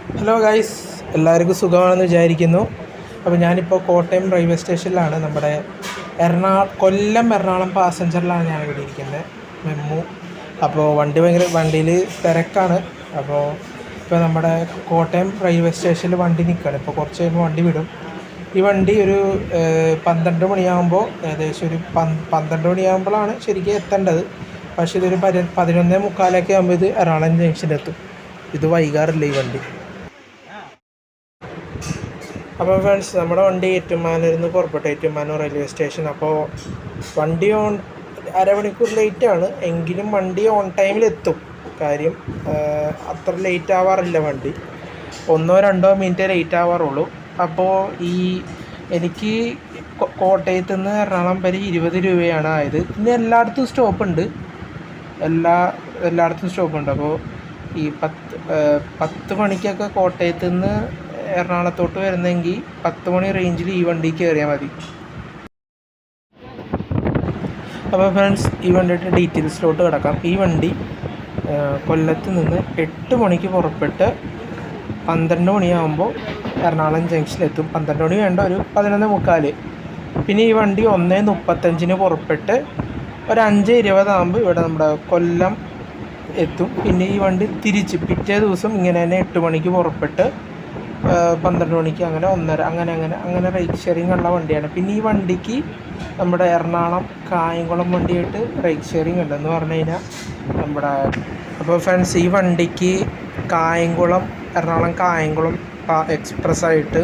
Hello guys, എല്ലാവർക്കും സുഖമാണെന്ന് വിചാരിക്കുന്നു. അപ്പോൾ ഞാനിപ്പോൾ കോട്ടയം റെയിൽവേ സ്റ്റേഷനിലാണ്. നമ്മുടെ കൊല്ലം എറണാകുളം പാസഞ്ചറിലാണ് ഞാനിവിടെ ഇരിക്കുന്നത്, മെമ്മു. അപ്പോൾ വണ്ടിയിൽ തിരക്കാണ്. അപ്പോൾ ഇപ്പോൾ നമ്മുടെ കോട്ടയം റെയിൽവേ സ്റ്റേഷനിൽ വണ്ടി നിൽക്കുകയാണ്. ഇപ്പോൾ കുറച്ച് കഴിയുമ്പോൾ വണ്ടി വിടും. ഈ വണ്ടി ഒരു 12 മണിയാകുമ്പോൾ, ഏകദേശം ഒരു 12 മണിയാകുമ്പോഴാണ് ശരിക്കും എത്തേണ്ടത്. പക്ഷേ ഇതൊരു 11:45 ആകുമ്പോൾ ഇത് എറണാകുളം ജംഗ്ഷനിലെത്തും. ഇത് വൈകാറില്ല ഈ വണ്ടി. അപ്പോൾ ഫ്രണ്ട്സ്, നമ്മുടെ വണ്ടി ഏറ്റുമാനൂരിൽ നിന്ന് പുറപ്പെട്ടു, ഏറ്റുമാനൂർ റെയിൽവേ സ്റ്റേഷൻ. അപ്പോൾ വണ്ടി അരമണിക്കൂർ ലേറ്റാണ്, എങ്കിലും വണ്ടി ഓൺ ടൈമിലെത്തും. കാര്യം അത്ര ലേറ്റ് ആവാറില്ല വണ്ടി, 1-2 മിനിറ്റ് ലേറ്റ് ആവാറുള്ളൂ. അപ്പോൾ എനിക്ക് കോട്ടയത്ത് നിന്ന് എറണാകുളം വരെ 20 രൂപയാണ് ആയത്. പിന്നെ എല്ലായിടത്തും സ്റ്റോപ്പുണ്ട്, എല്ലായിടത്തും സ്റ്റോപ്പുണ്ട്. അപ്പോൾ ഈ 10 മണിക്കൊക്കെ കോട്ടയത്ത് നിന്ന് എറണാകുളത്തോട്ട് വരുന്നെങ്കിൽ 10 മണി റേഞ്ചിൽ ഈ വണ്ടി കയറിയാൽ മതി. അപ്പോൾ ഫ്രണ്ട്സ്, ഈ വണ്ടിയുടെ ഡീറ്റെയിൽസിലോട്ട് കിടക്കാം. ഈ വണ്ടി കൊല്ലത്ത് നിന്ന് 8 മണിക്ക് പുറപ്പെട്ട് 12 മണിയാകുമ്പോൾ എറണാകുളം ജംഗ്ഷനിലെത്തും. 12 മണി വേണ്ട, ഒരു 11:45. പിന്നെ ഈ വണ്ടി 1:35 പുറപ്പെട്ട് ഒരു 5:20 ആകുമ്പോൾ ഇവിടെ നമ്മുടെ കൊല്ലം എത്തും. പിന്നെ ഈ വണ്ടി തിരിച്ച് പിറ്റേ ദിവസം ഇങ്ങനെ തന്നെ 8 മണിക്ക് പുറപ്പെട്ട് 12 മണിക്ക്, അങ്ങനെ 1:30, അങ്ങനെ റൈറ്റ് ഷെയറിംഗ് ഉള്ള വണ്ടിയാണ്. പിന്നെ ഈ വണ്ടിക്ക് നമ്മുടെ എറണാകുളം കായംകുളം വണ്ടിയായിട്ട് റൈറ്റ് ഷെയറിംഗ് ഉണ്ടെന്ന് പറഞ്ഞു കഴിഞ്ഞാൽ നമ്മുടെ. അപ്പോൾ ഫ്രണ്ട്സ്, ഈ വണ്ടിക്ക് എറണാകുളം കായംകുളം എക്സ്പ്രസ്സായിട്ട്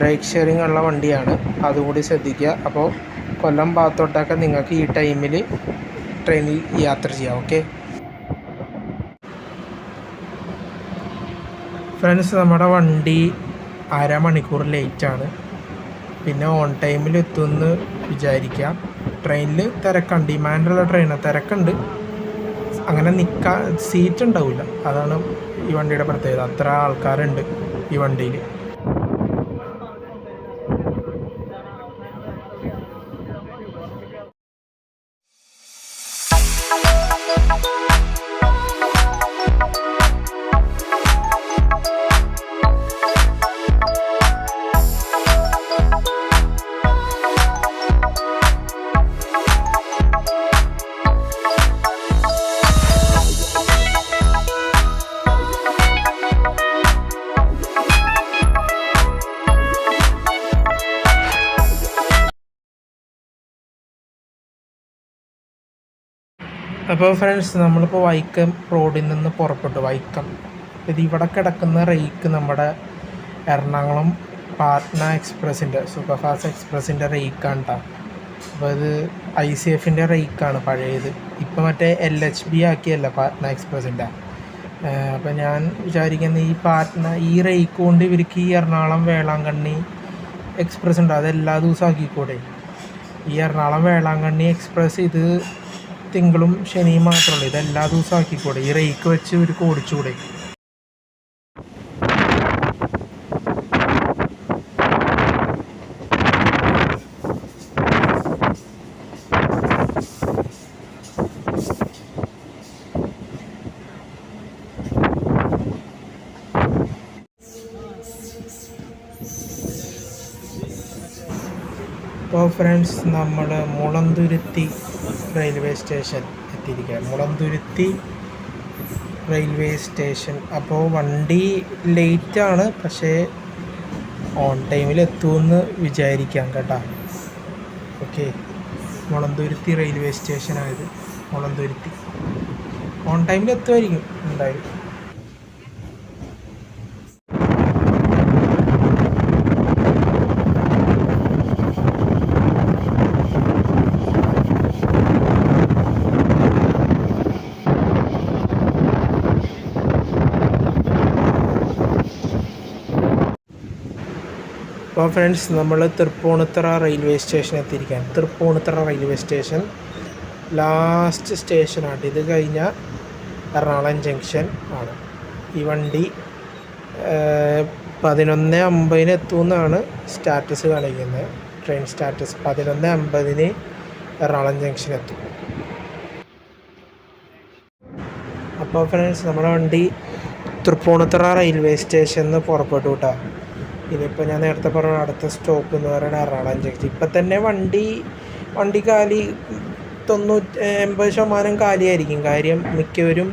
റൈറ്റ് ഷെയറിംഗ് ഉള്ള വണ്ടിയാണ്, അതുകൂടി ശ്രദ്ധിക്കുക. അപ്പോൾ കൊല്ലം ഭാഗത്തോട്ടൊക്കെ നിങ്ങൾക്ക് ഈ ടൈമിൽ ട്രെയിനിൽ യാത്ര ചെയ്യാം. ഓക്കെ ഫ്രണ്ട്സ്, നമ്മുടെ വണ്ടി അരമണിക്കൂർ ലേറ്റാണ്. പിന്നെ ഓൺ ടൈമിൽ എത്തുമെന്ന് വിചാരിക്കാം. ട്രെയിനിൽ തിരക്കുണ്ട്, ഡിമാൻഡുള്ള ട്രെയിനാണ്, തിരക്കുണ്ട്. അങ്ങനെ സീറ്റ് ഉണ്ടാവില്ല, അതാണ് ഈ വണ്ടിയുടെ പ്രത്യേകത. അത്ര ആൾക്കാരുണ്ട് ഈ വണ്ടിയിൽ. അപ്പോൾ ഫ്രണ്ട്സ്, നമ്മളിപ്പോൾ വൈക്കം റോഡിൽ നിന്ന് പുറപ്പെട്ടു. ഇത് ഇവിടെ കിടക്കുന്ന റേക്ക് നമ്മുടെ എറണാകുളം പാറ്റ്ന എക്സ്പ്രസിൻ്റെ, സൂപ്പർ ഫാസ്റ്റ് എക്സ്പ്രസിൻ്റെ റേക്കാണ് കേട്ടോ. അപ്പോൾ ഇത് ICFൻ്റെ റേക്കാണ് പഴയത്. ഇപ്പോൾ മറ്റേ LHB ആക്കിയല്ല പാറ്റ്ന എക്സ്പ്രസിൻ്റെ. അപ്പോൾ ഞാൻ വിചാരിക്കുന്നത് ഈ റേക്ക് കൊണ്ട് ഇവർക്ക് ഈ എറണാകുളം വേളാങ്കണ്ണി എക്സ്പ്രസ് ഉണ്ട്, അത് എല്ലാ ദിവസവും ആക്കിക്കൂടെ? ഈ എറണാകുളം വേളാങ്കണ്ണി എക്സ്പ്രസ് ഇത് തിങ്കളും ശനിയും മാത്രമല്ല, ഇത് എല്ലാ ദിവസവും ആക്കിക്കൂടെ? ഈ റേക്ക് വെച്ച് ഇവർക്ക് ഓടിച്ചുകൂടെ? അപ്പോൾ ഫ്രണ്ട്സ്, നമ്മൾ മുളന്തുരുത്തി റെയിൽവേ സ്റ്റേഷൻ എത്തിയിരിക്കുകയാണ്. Mulanthuruthy railway station. അപ്പോൾ വണ്ടി ലേറ്റാണ്, പക്ഷേ ഓൺ ടൈമിൽ എത്തുമെന്ന് വിചാരിക്കാം കേട്ടോ. ഓക്കെ, മുളന്തുരുത്തി റെയിൽവേ സ്റ്റേഷനായത്. മുളന്തുരുത്തി ഓൺ ടൈമിൽ എത്തുമായിരിക്കും എന്തായാലും. അപ്പോൾ ഫ്രണ്ട്സ്, നമ്മൾ തൃപ്പൂണിത്തുറ റെയിൽവേ സ്റ്റേഷൻ എത്തിയിരിക്കുകയാണ്. തൃപ്പൂണിത്തുറ റെയിൽവേ സ്റ്റേഷൻ ലാസ്റ്റ് സ്റ്റേഷനാണ്. ഇത് കഴിഞ്ഞാൽ എറണാകുളം ജംഗ്ഷൻ ആണ്. ഈ വണ്ടി 11:50 എത്തുമെന്നാണ് സ്റ്റാറ്റസ് കാണിക്കുന്നത്. ട്രെയിൻ സ്റ്റാറ്റസ് 11:50 എറണാകുളം ജംഗ്ഷൻ എത്തും. അപ്പോൾ ഫ്രണ്ട്സ്, നമ്മുടെ വണ്ടി തൃപ്പൂണിത്തുറ റെയിൽവേ സ്റ്റേഷനിൽ നിന്ന് പുറപ്പെട്ടു കേട്ടോ. ഇനിയിപ്പോൾ ഞാൻ നേരത്തെ പറഞ്ഞ അടുത്ത സ്റ്റോപ്പ് എന്ന് പറയുന്നത് എറണാകുളം ജംഗ്ഷൻ. ഇപ്പം തന്നെ വണ്ടി കാലി 80% കാലിയായിരിക്കും. കാര്യം മിക്കവരും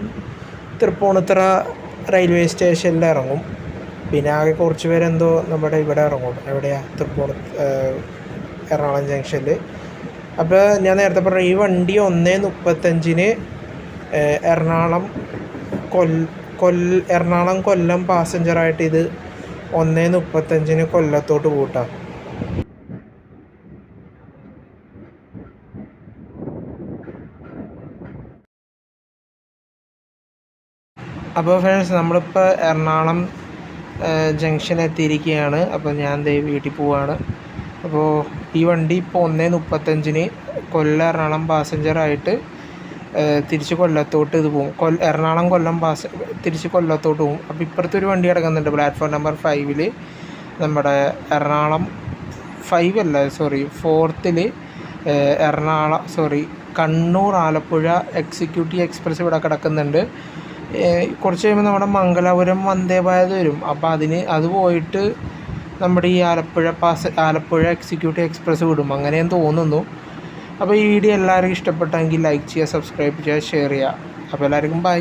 തൃപ്പൂണിത്തുറ റെയിൽവേ സ്റ്റേഷനിൽ ഇറങ്ങും. പിന്നെ ആകെ കുറച്ച് പേരെന്തോ നമ്മുടെ ഇവിടെ ഇറങ്ങും. എവിടെയാണ്? എറണാകുളം ജംഗ്ഷനിൽ. അപ്പോൾ ഞാൻ നേരത്തെ പറഞ്ഞ ഈ വണ്ടി 1:35 എറണാകുളം കൊല്ലം പാസഞ്ചറായിട്ട് ഇത് 1:35 കൊല്ലത്തോട്ട് കൂട്ടാം. അപ്പോൾ ഫ്രണ്ട്സ്, നമ്മളിപ്പോൾ എറണാകുളം ജംഗ്ഷൻ എത്തിയിരിക്കുകയാണ്. അപ്പോൾ ഞാൻ വീട്ടിൽ പോവുകയാണ്. അപ്പോൾ ഈ വണ്ടി ഇപ്പോൾ 1:35 എറണാകുളം പാസഞ്ചറായിട്ട് തിരിച്ച് കൊല്ലത്തോട്ട് ഇത് പോകും. എറണാകുളം തിരിച്ച് കൊല്ലത്തോട്ട് പോകും. അപ്പോൾ ഇപ്പുറത്തൊരു വണ്ടി കിടക്കുന്നുണ്ട് പ്ലാറ്റ്ഫോം നമ്പർ 5 നമ്മുടെ Ernakulam 4th Kannur Alappuzha executive express ഇവിടെ കിടക്കുന്നുണ്ട്. കുറച്ച് കഴിയുമ്പോൾ നമ്മുടെ മംഗലാപുരം വന്ദേ ഭാരത് വരും. അപ്പോൾ അത് പോയിട്ട് നമ്മുടെ ഈ ആലപ്പുഴ എക്സിക്യൂട്ടീവ് എക്സ്പ്രസ് വിടും, അങ്ങനെയും തോന്നുന്നു. അപ്പോൾ ഈ വീഡിയോ എല്ലാവർക്കും ഇഷ്ടപ്പെട്ടെങ്കിൽ ലൈക്ക് ചെയ്യുക, സബ്സ്ക്രൈബ് ചെയ്യുക, ഷെയർ ചെയ്യുക. അപ്പോൾ എല്ലാവർക്കും ബൈ.